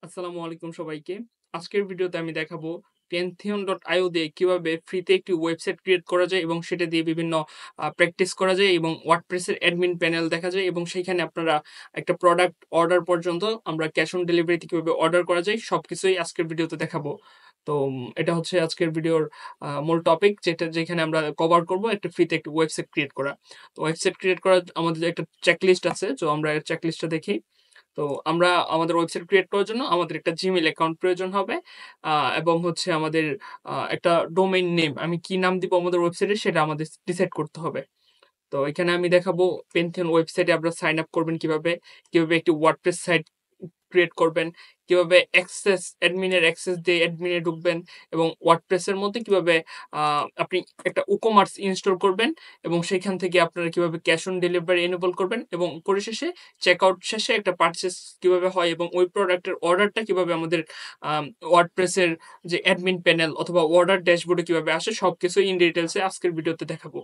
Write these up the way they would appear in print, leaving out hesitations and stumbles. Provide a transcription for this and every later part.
আসসালামু আলাইকুম সবাইকে। আজকের ভিডিওতে আমি দেখাবো Pantheon.io দিয়ে কিভাবে ফ্রিতে একটি ওয়েবসাইট ক্রিয়েট করা যায় এবং সেটা দিয়ে বিভিন্ন প্র্যাকটিস করা যায় এবং WordPress এর অ্যাডমিন প্যানেল দেখা যায় এবং সেইখানে আপনারা একটা প্রোডাক্ট অর্ডার পর্যন্ত আমরা ক্যাশ অন ডেলিভারিতে কিভাবে অর্ডার করা যায় সবকিছুই আজকের ভিডিওতে দেখাবো। তো এটা হচ্ছে আজকের ভিডিওর মূল টপিক যেখানে আমরা কভার করব একটা ফ্রিতে একটা ওয়েবসাইট ক্রিয়েট করা। তো ওয়েবসাইট ক্রিয়েট করার আমাদের একটা চেকলিস্ট আছে। তো আমরা এর চেকলিস্টটা দেখি। তো আমরা আমাদের ওয়েবসাইট ক্রিয়েট করার জন্য আমাদের একটা জিমেইল অ্যাকাউন্ট প্রয়োজন হবে। আ এবং হচ্ছে আমাদের একটা ডোমেইন নেম আমি কি নাম দিব আমাদের ওয়েবসাইটে সেটা আমাদের ডিসাইড করতে হবে। তো এখানে আমি দেখাবো Pantheon ওয়েবসাইটে আপনারা সাইন আপ করবেন কিভাবে, কিভাবে একটি WordPress সাইট ক্রিয়েট করবেন, কিভাবে অ্যাডমিনের অ্যাক্সেস দিয়ে অ্যাডমিনে ঢুকবেন এবং WordPress এর মধ্যে কিভাবে আ আপনি একটা WooCommerce ইনস্টল করবেন এবং সেখান থেকে আপনারা কিভাবে ক্যাশ অন ডেলিভারি এনেবল করবেন এবং পরিশেষে চেকআউট শেষে একটা পারচেজ কিভাবে হয় এবং ওই প্রোডাক্টের অর্ডারটা কিভাবে আমাদের WordPress এর যে অ্যাডমিন প্যানেল অথবা অর্ডার ড্যাশবোর্ডে কিভাবে আসে সবকিছুই ইন ডিটেইলসে আজকের ভিডিওতে দেখাবো।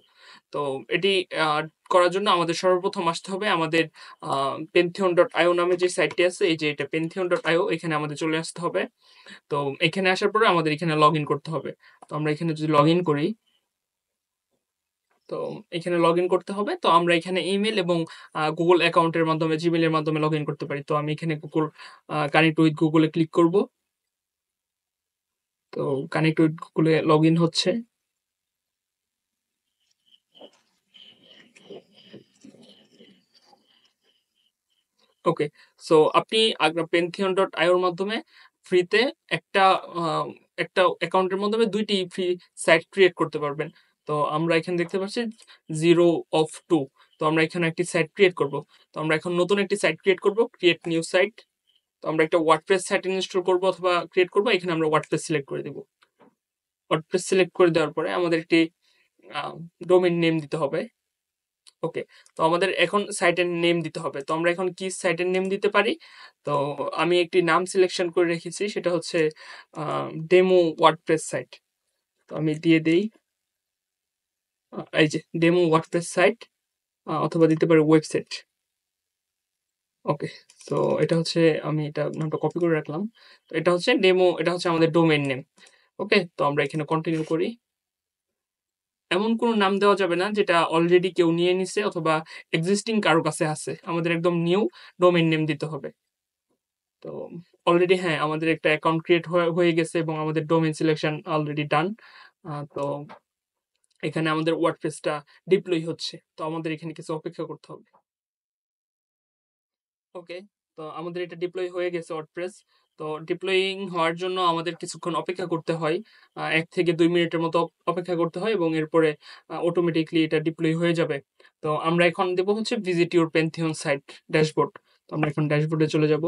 তো এটি আ করার জন্য আমাদের সর্বপ্রথম আসতে হবে আমাদের আ Pantheon.io নামে যে সাইটটি আছে এই যে এটা Pantheon.io এখানে আমাদের চলে আসতে হবে। তো এখানে আসার পরে আমাদের এখানে লগইন করতে হবে। তো আমরা এখানে যদি লগইন করি, তো এখানে লগইন করতে হবে। তো আমরা এখানে ইমেইল এবং Google অ্যাকাউন্টের মাধ্যমে Gmail এর মাধ্যমে লগইন করতে পারি। তো আমি এখানে Google connect with Google A click করব। তো connect with Google A login হচ্ছে। ওকে। সো আপনি Pantheon.io এর মাধ্যমে ফ্রিতে একটা আ একটা অ্যাকাউন্টের মাধ্যমে ২ টি ফ্রি সাইট ক্রিয়েট করতে পারবেন। তো আমরা এখানে দেখতে পাচ্ছি 0 of 2 তো আমরা এখানে একটি সাইট ক্রিয়েট করব। তো আমরা এখন নতুন একটি সাইট ক্রিয়েট করব। Create new site. তো আমরা একটা WordPress সাইট ইনস্টল করব অথবা ক্রিয়েট করব। এখানে আমরা WordPress সিলেক্ট করে দিব। WordPress সিলেক্ট করে দেওয়ার পরে আমাদের একটি আ ডোমেইন নেম দিতে হবে। ওকে। তো আমাদের এখন সাইটের নেম দিতে হবে। তো আমরা এখন কি সাইটের নেম দিতে পারি? তো আমি একটি নাম সিলেকশন করে রেখেছি। সেটা হচ্ছে আ ডেমো ওয়ার্ডপ্রেস সাইট। তো আমি দিয়ে দেই। এই যে ডেমো ওয়ার্ডপ্রেস সাইট অথবা দিতে পারি ওয়েবসাইট। ওকে। তো এটা হচ্ছে আমি এটা নামটা কপি করে রাখলাম। তো এটা হচ্ছে ডেমো এটা হচ্ছে আমাদের ডোমেইন নেম। ওকে। তো আমরা এখানে কন্টিনিউ করি। এমন কোনো নাম দেওয়া যাবে না যেটা অলরেডি কেউ নিয়ে নিছে অথবা এক্সিস্টিং কারো কাছে আছে। আমাদের একদম নিউ ডোমেইন নেম দিতে হবে। তো অলরেডি হ্যাঁ, আমাদের একটা অ্যাকাউন্ট ক্রিয়েট হয়ে গেছে এবং আমাদের ডোমেইন সিলেকশন অলরেডি ডান। তো এখানে আমাদের ওয়ার্ডপ্রেসটা ডিপ্লয় হচ্ছে। তো আমাদের এখানে কিছু অপেক্ষা করতে হবে। ওকে। তো আমাদের এটা ডিপ্লয় হয়ে গেছে ওয়ার্ডপ্রেস। তো ডিপ্লয়িং হওয়ার জন্য আমাদের কিছুক্ষণ অপেক্ষা করতে হয়। ১ থেকে ২ মিনিটের মতো অপেক্ষা করতে হয় এবং এরপরে অটোমেটিক্যালি এটা ডিপ্লয় হয়ে যাবে। তো আমরা এখন দেব হচ্ছে visit your Pantheon site dashboard. তো আমরা এখন ড্যাশবোর্ডে চলে যাব।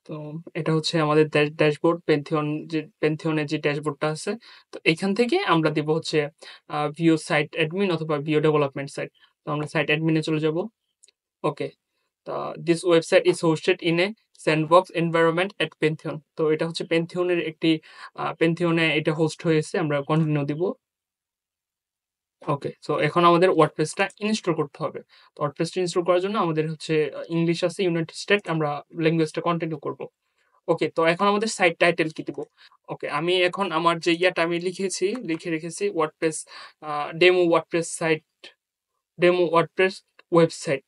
তো এটা হচ্ছে আমাদের ড্যাশবোর্ড Pantheon এর যে ড্যাশবোর্ডটা আছে। তো এখান থেকে আমরা দিব হচ্ছে ভিউ সাইট অ্যাডমিন অথবা ভিউ ডেভেলপমেন্ট সাইট। তো আমরা সাইট অ্যাডমিন এ চলে যাব। ওকে। তো this website is hosted in a sandbox environment at Pantheon। তো এটা হচ্ছে Pantheon এর একটি Pantheon এ এটা হোস্ট হয়েছে। আমরা কন্টিনিউ দিব। ওকে। সো এখন আমাদের ওয়ার্ডপ্রেসটা ইনস্টল করতে হবে। তো ওয়ার্ডপ্রেসটা ইনস্টল করার জন্য আমাদের হচ্ছে ইংলিশ আছে, ইউনাইটেড স্টেট আমরা ল্যাঙ্গুয়েজটা কন্টিনিউ করব। ওকে, তো এখন আমাদের সাইট টাইটেল কি দিব? ওকে, আমি এখন আমার যে ইয়াটা আমি লিখে রেখেছি WordPress a demo WordPress site, demo WordPress website.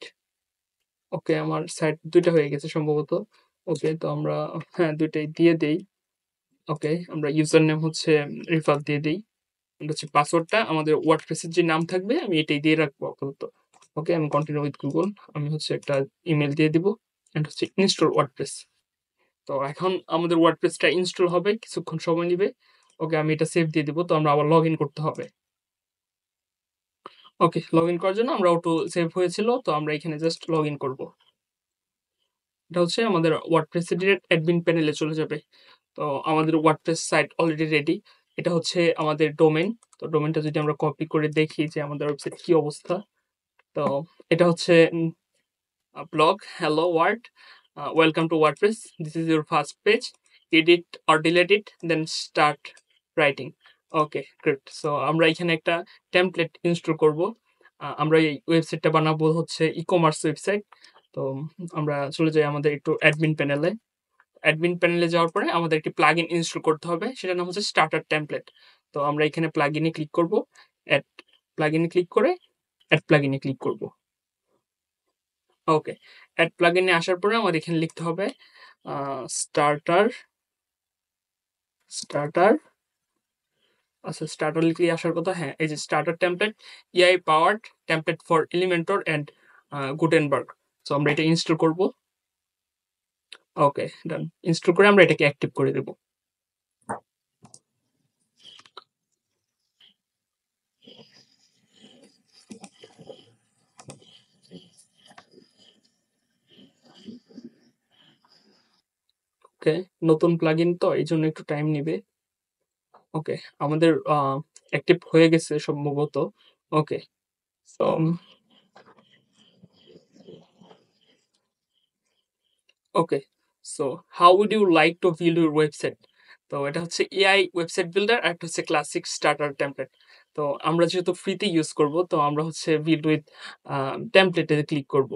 Okay, আমার সাইট ২ টা হয়ে গেছে সম্ভবত। ওকে, তো আমরা হ্যাঁ, ২ টাই দিয়ে দেই। ওকে, আমরা ইউজার নেম হচ্ছে রিফাত দিয়ে দেই। এটা হচ্ছে পাসওয়ার্ডটা আমাদের ওয়ার্ডপ্রেস এর যে নাম থাকবে আমি এটাই দিয়ে রাখবো আপাতত। ওকে, আমি কন্টিনিউ উইথ গুগল। আমি হচ্ছে একটা ইমেইল দিয়ে দিব। এন্ড হচ্ছে ইনস্টল ওয়ার্ডপ্রেস। তো এখন আমাদের ওয়ার্ডপ্রেসটা ইনস্টল হবে। কিছুক্ষণ সময় নিবে। ওকে, আমি এটা সেভ দিয়ে দিব। তো আমরা আবার লগইন করতে হবে। ওকে, লগইন করার জন্য আমরা অটো সেভ হয়েছিল। তো আমরা এখানে জাস্ট লগইন করব। এটা হচ্ছে আমাদের ওয়ার্ডপ্রেস এর ডিরেক্ট অ্যাডমিন প্যানেলে চলে যাবে। তো আমাদের ওয়ার্ডপ্রেস সাইট অলরেডি রেডি। এটা হচ্ছে আমাদের ডোমেইন। তো ডোমেইনটা যদি আমরা কপি করে দেখি যে আমাদের ওয়েবসাইট কি অবস্থা। তো এটা হচ্ছে blog hello world, welcome to WordPress. This is your first page. Edit or delete it, then start writing. Okay, great. So আমরা এখানে একটা টেমপ্লেট ইনস্টল করব। আমরা এই ওয়েবসাইটটা বানাবো হচ্ছে ই-কমার্স ওয়েবসাইট। তো আমরা চলে যাই আমাদের একটু অ্যাডমিন প্যানেলে। অ্যাডমিন প্যানেলে যাওয়ার পরে আমাদের একটি প্লাগইন ইনস্টল করতে হবে। সেটার নাম হচ্ছে স্টার্টার টেমপ্লেট। তো আমরা এখানে প্লাগইনে ক্লিক করব। এড প্লাগইনে ক্লিক করে এড প্লাগইনে ক্লিক করব। ওকে। এড প্লাগইনে আসার পরে আমাদের এখানে লিখতে হবে আ স্টার্টার স্টার্টার আচ্ছা স্টার্টার লিখলেই আসার কথা। হ্যাঁ, এই যে starter template AI powered template for Elementor and Gutenberg. So আমরা এটা ইনস্টল করব। ওকে, ডান। ইনস্টল করে আমরা এটাকে অ্যাক্টিভ করে দেব। ওকে, নতুন প্লাগইন তো এইজন্য একটু টাইম নিবে। ওকে, আমাদের অ্যাক্টিভ হয়ে গেছে সম্ভবত। Okay, so okay, so how would you like to build your website? তো এটা হচ্ছে এআই ওয়েবসাইট বিল্ডার আর একটা হচ্ছে ক্লাসিক স্টার্টার টেমপ্লেট। তো আমরা যেহেতু ফ্রিতে ইউজ করব তো আমরা হচ্ছে বিল্ড উইথ টেমপ্লেটে ক্লিক করব।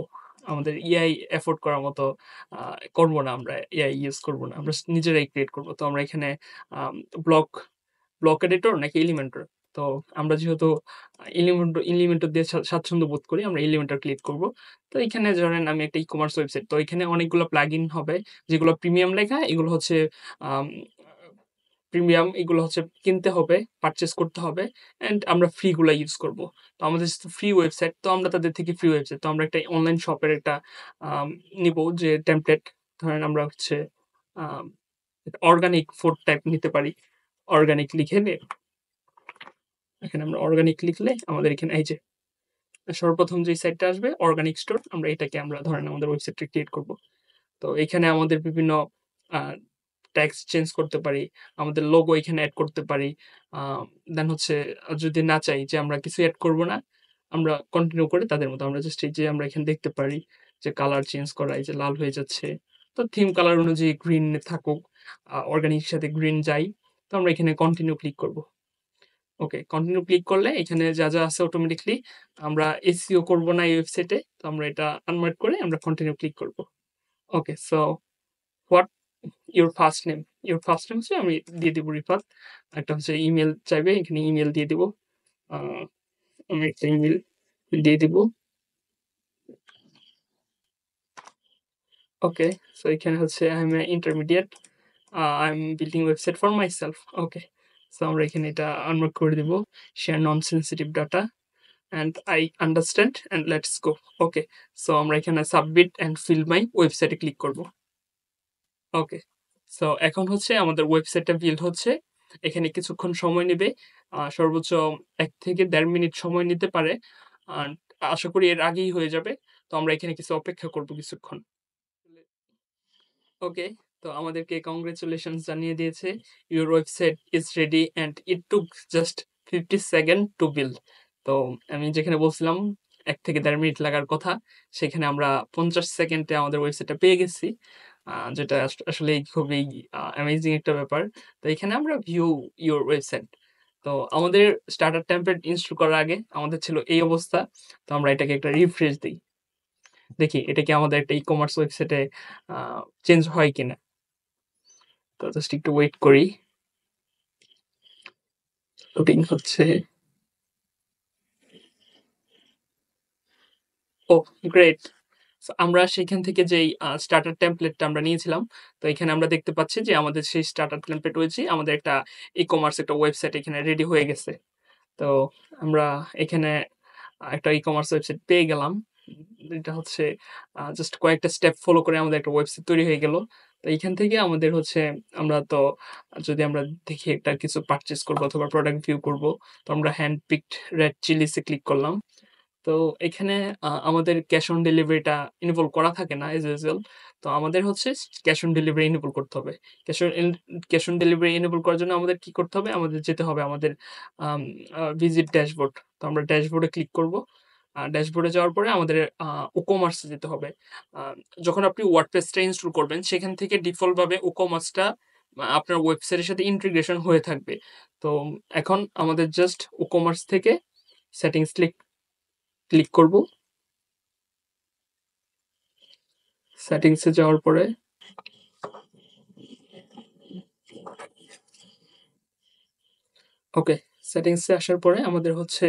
আমাদের এআই এফোর্ড করার মতো আ করব না আমরা। এআই ইউজ করব না। আমরা নিজেরাই ক্রিয়েট করব। তো আমরা এখানে আম ব্লক ব্লক এডিটর নাকি এলিমেন্টর? তো আমরা যেহেতু এলিমেন্টর দিয়ে স্বাচ্ছন্দ্য বোধ করি, আমরা এলিমেন্টর ক্লিক করব। তো এখানে ধরেন আমি একটা ই-কমার্স ওয়েবসাইট। তো এখানে অনেকগুলো প্লাগইন হবে যেগুলো প্রিমিয়াম লেখা, এগুলো হচ্ছে আম প্রিমিয়াম এগুলো হচ্ছে কিনতে হবে, পারচেজ করতে হবে অ্যান্ড আমরা ফ্রি গুলা ইউজ করব। তো আমাদের যেহেতু ফ্রি ওয়েবসাইট তো আমরা তাদের থেকে ফ্রি ওয়েবসাইট। তো আমরা একটা অনলাইন শপের একটা নিবো যে টেমপ্লেট ধরেন আমরা হচ্ছে আম অর্গানিক ফুড টাইপ নিতে পারি। অর্গানিক লিখে এখানে আমরা অর্গানিক লিখলে আমাদের এখানে এই যে সর্বপ্রথম যে সাইটটা আসবে অর্গানিক স্টোর আমরা এটাকে আমরা ধরেন আমাদের ওয়েবসাইটটা ক্রিয়েট করব। তো এখানে আমাদের বিভিন্ন আ টেক্সট চেঞ্জ করতে পারি। আমাদের লোগো এখানে এড করতে পারি। আ দেন হচ্ছে যদি না চাই যে আমরা কিছু এড করব না, আমরা কন্টিনিউ করে তাদের মতো আমরা জাস্ট এই যে আমরা এখানে দেখতে পারি যে কালার চেঞ্জ করা এই যে লাল হয়ে যাচ্ছে। তো থিম কালার অনুযায়ী গ্রিন থাকুক। অর্গানিক এর সাথে গ্রিন যাই। তো আমরা এখানে কন্টিনিউ ক্লিক করব। ওকে, কন্টিনিউ ক্লিক করলে এখানে যা আছে অটোমেটিক্যালি আমরা এসইও করব না এই ওয়েবসাইটে। তো আমরা এটা আনমার্ক করে আমরা কন্টিনিউ ক্লিক করব। Okay, so what your first name? Your first name হচ্ছে আমি দিয়ে দিব রিফাত। একটা হচ্ছে ইমেইল চাইবে, এখানে ইমেইল দিয়ে দিব। আ আমি একটা ইমেইল দিয়ে দিব। ওকে, সো এখানে হচ্ছে I M A intermediate. I am building website for myself. Okay, so আমরা এখানে এটা আনমার্ক করে দিব। Share non sensitive data. And I understand and let's go. Okay, so আমরা এখানে সাবমিট অ্যান্ড ফিল মাই ওয়েবসাইটে ক্লিক করব। ওকে, সো এখন হচ্ছে আমাদের ওয়েবসাইটটা বিল্ড হচ্ছে। এখানে কিছুক্ষণ সময় নেবে। সর্বোচ্চ ১ থেকে ১.৫ মিনিট সময় নিতে পারে। আর আশা করি এর আগেই হয়ে যাবে। তো আমরা এখানে কিছু অপেক্ষা করব কিছুক্ষণ। ওকে, তো আমাদেরকে কংগ্রাচুলেশনস জানিয়ে দিয়েছে। Your website is ready and it took just 50 second to build. তো আমি যেখানে বলছিলাম ১ থেকে ১.৫ মিনিট লাগার কথা, সেখানে আমরা ৫০ সেকেন্ডে আমাদের ওয়েবসাইটটা পেয়ে গেছি। যেটা আসলেই খুবই অ্যামেজিং একটা ব্যাপার। তো এখানে আমরা ভিউ ইউর ওয়েবসাইট। তো আমাদের স্টার্টার টেমপ্লেট ইনস্টল করার আগে আমাদের ছিল এই অবস্থা। তো আমরা এটাকে একটা রিফ্রেশ দেই। দেখি এটা কি আমাদের একটা ই-কমার্স ওয়েবসাইটে আ চেঞ্জ হয় কিনা। তো জাস্ট একটু ওয়েট করি। লোডিং হচ্ছে। ওহ গ্রেট! সো আমরা সেখান থেকে যেই স্টার্টার টেমপ্লেটটা আমরা নিয়েছিলাম, তো এখানে আমরা দেখতে পাচ্ছি যে আমাদের সেই স্টার্টার টেমপ্লেট অনুযায়ী আমাদের একটা ই-কমার্স একটা ওয়েবসাইট এখানে রেডি হয়ে গেছে। তো আমরা এখানে একটা ই-কমার্স ওয়েবসাইট পেয়ে গেলাম। এটা হচ্ছে জাস্ট কয়েকটা স্টেপ ফলো করে আমাদের একটা ওয়েবসাইট তৈরি হয়ে গেল। তো এইখান থেকে আমাদের হচ্ছে আমরা তো যদি আমরা দেখি একটা কিছু পারচেজ করব অথবা প্রোডাক্ট ভিউ করব, তো আমরা হ্যান্ড পিকড রেড চিলিস এ ক্লিক করলাম। তো এখানে আমাদের ক্যাশ অন ডেলিভারিটা ইনেবল করা থাকে না এস ইউজুয়াল। তো আমাদের হচ্ছে ক্যাশ অন ডেলিভারি ইনেবল করতে হবে। ক্যাশ অন ডেলিভারি ইনেবল করার জন্য আমাদের কি করতে হবে? আমাদের যেতে হবে আমাদের আম আ ভিজিট ড্যাশবোর্ড। তো আমরা ড্যাশবোর্ডে ক্লিক করব। ড্যাশবোর্ডে যাওয়ার পরে আমাদের WooCommerce এ যেতে হবে। আ যখন আপনি WordPress টা ইনস্টল করবেন সেখান থেকে ডিফল্ট ভাবে WooCommerce টা আপনার ওয়েবসাইটের সাথে ইন্টিগ্রেশন হয়ে থাকবে। তো এখন আমাদের জাস্ট WooCommerce থেকে সেটিংস ক্লিক করব। সেটিংস এ যাওয়ার পরে ওকে, সেটিংসে আসার পরে আমাদের হচ্ছে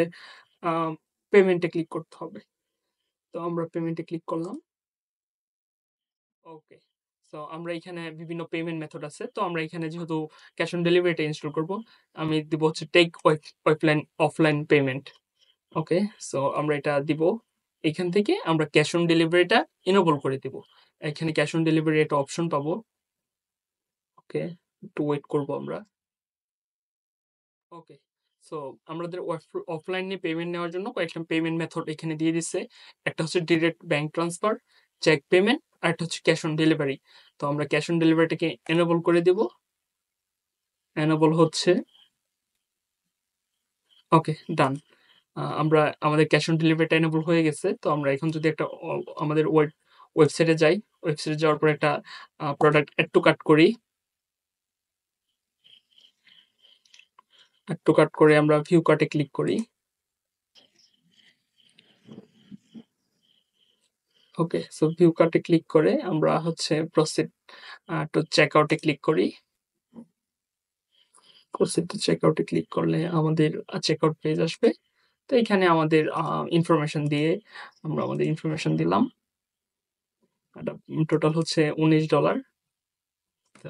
আ পেমেন্টে ক্লিক করতে হবে। তো আমরা পেমেন্টে ক্লিক করলাম। ওকে। সো আমরা এখানে বিভিন্ন পেমেন্ট মেথড আছে। তো আমরা এখানে যেহেতু ক্যাশ অন ডেলিভারিটা ইনস্টল করব, আমি দিব হচ্ছে টেক অফলাইন পেমেন্ট। ওকে। সো আমরা এটা দিব। এখান থেকে আমরা ক্যাশ অন ডেলিভারিটা এনেবল করে দিব। এখানে ক্যাশ অন ডেলিভারি একটা অপশন পাবো। ওকে। একটু ওয়েট করব আমরা। ওকে। সো আমাদের অফলাইনে পেমেন্ট নেওয়ার জন্য কয়েকটা পেমেন্ট মেথড এখানে দিয়ে দিছে। একটা হচ্ছে direct bank transfer, cheque payment, আরেকটা হচ্ছে ক্যাশ অন ডেলিভারি। তো আমরা ক্যাশ অন ডেলিভারিটাকে এনেবল করে দিব। এনেবল হচ্ছে। ওকে, ডান। আমরা আমাদের ক্যাশ অন ডেলিভারিটা এনেবল হয়ে গেছে। তো আমরা এখন যদি একটা আমাদের ওয়েবসাইটে যাই। ওয়েবসাইটে যাওয়ার পর একটা প্রোডাক্ট এড টু কার্ট করি। এড টু কার্ট করে আমরা ভিউ কার্টে ক্লিক করি। ওকে, সো ভিউ কার্টে ক্লিক করে আমরা হচ্ছে প্রসিড টু চেকআউট এ ক্লিক করি। প্রসিড টু চেকআউট এ ক্লিক করলে আমাদের চেকআউট পেজ আসবে। তো এখানে আমাদের ইনফরমেশন দিয়ে আমরা আমাদের ইনফরমেশন দিলাম। এটা টোটাল হচ্ছে $19। তো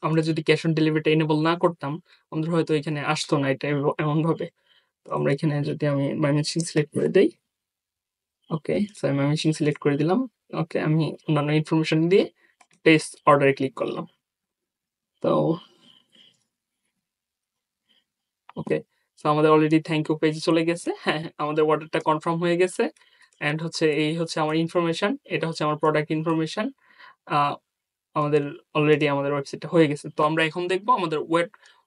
আমরা যদি ক্যাশ অন ডেলিভারিটা এনেবল না করতাম, আমাদের হয়তো এখানে আসতো না এটা এমনভাবে। তো আমরা এখানে যদি আমি ময়মনসিংহ সিলেক্ট করে দেই। ওকে, সো আমি ময়মনসিংহ সিলেক্ট করে দিলাম। ওকে, আমি অন্যান্য ইনফরমেশন দিয়ে প্লেস অর্ডারে ক্লিক করলাম। তো ওকে। সো আমাদের অলরেডি থ্যাংক ইউ পেজে চলে গেছে। হ্যাঁ, হ্যাঁ, আমাদের অর্ডারটা কনফার্ম হয়ে গেছে। অ্যান্ড হচ্ছে এই হচ্ছে আমার ইনফরমেশন। এটা হচ্ছে আমার প্রোডাক্ট ইনফরমেশন। আ আমাদের অলরেডি আমাদের ওয়েবসাইটটা হয়ে গেছে। তো আমরা এখন দেখব আমাদের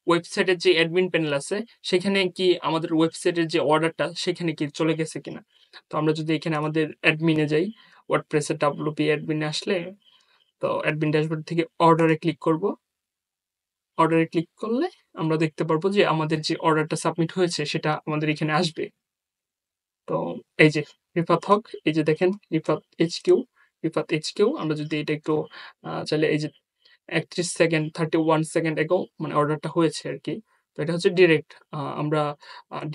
ওয়েবসাইটের যে অ্যাডমিন প্যানেল আছে, সেখানে কি আমাদের ওয়েবসাইটের যে অর্ডারটা সেখানে কি চলে গেছে কিনা। তো আমরা যদি এখানে আমাদের অ্যাডমিনে যাই, ওয়ার্ডপ্রেসের WP অ্যাডমিনে আসলে তো অ্যাডমিন ড্যাশবোর্ড থেকে অর্ডারে ক্লিক করব। অর্ডারে ক্লিক করলে আমরা দেখতে পারবো যে আমাদের যে অর্ডারটা সাবমিট হয়েছে সেটা আমাদের এখানে আসবে। তো এই যে রিফাত হক, এই যে দেখেন রিফাত HQ আমরা যদি এটা একটু চাইলে এই যে ৩১ সেকেন্ড 31 সেকেন্ড এগো মানে অর্ডারটা হয়েছে আরকি। তো এটা হচ্ছে ডিরেক্ট আমরা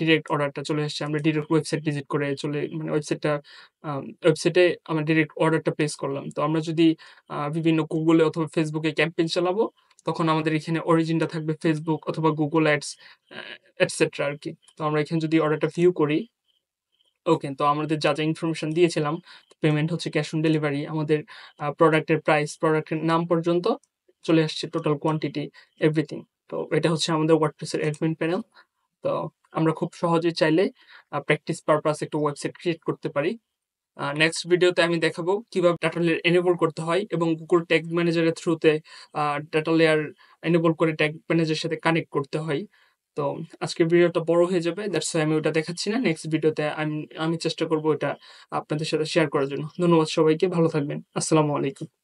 ডিরেক্ট অর্ডারটা চলে এসছে। আমরা ডিরেক্ট ওয়েবসাইট ভিজিট করে মানে ওয়েবসাইটে আমরা ডিরেক্ট অর্ডারটা প্লেস করলাম। তো আমরা যদি বিভিন্ন Google এ অথবা Facebook এ ক্যাম্পেইন চালাবো, তখন আমাদের এখানে অরিজিনটা থাকবে Facebook অথবা Google Ads অ্যা এটসেট্রা আরকি। তো আমরা এখানে যদি অর্ডারটা ভিউ করি, ওকে। তো আমাদের যা ইনফরমেশন দিয়েছিলাম, পেমেন্ট হচ্ছে ক্যাশ অন ডেলিভারি। আমাদের প্রোডাক্টের প্রাইস, প্রোডাক্টের নাম পর্যন্ত চলে আসছে, টোটাল কোয়ান্টিটি, এভরিথিং। তো এটা হচ্ছে আমাদের ওয়ার্ডপ্রেসের অ্যাডমিন প্যানেল। তো আমরা খুব সহজেই চাইলে প্র্যাকটিস পারপাস একটা ওয়েবসাইট ক্রিয়েট করতে পারি। নেক্সট ভিডিওতে আমি দেখাবো কিভাবে ডাটা লেয়ার এনেবল করতে হয় এবং Google ট্যাগ ম্যানেজারের থ্রুতে ডাটা লেয়ার এনেবল করে ট্যাগ ম্যানেজারের সাথে কানেক্ট করতে হয়। তো আজকের ভিডিওটা বড় হয়ে যাবে। দ্যাটস ওয়াই আমি ওটা দেখাচ্ছি না। নেক্সট ভিডিওতে আমি চেষ্টা করব ওটা আপনাদের সাথে শেয়ার করার জন্য। ধন্যবাদ সবাইকে। ভালো থাকবেন। আসসালামু আলাইকুম।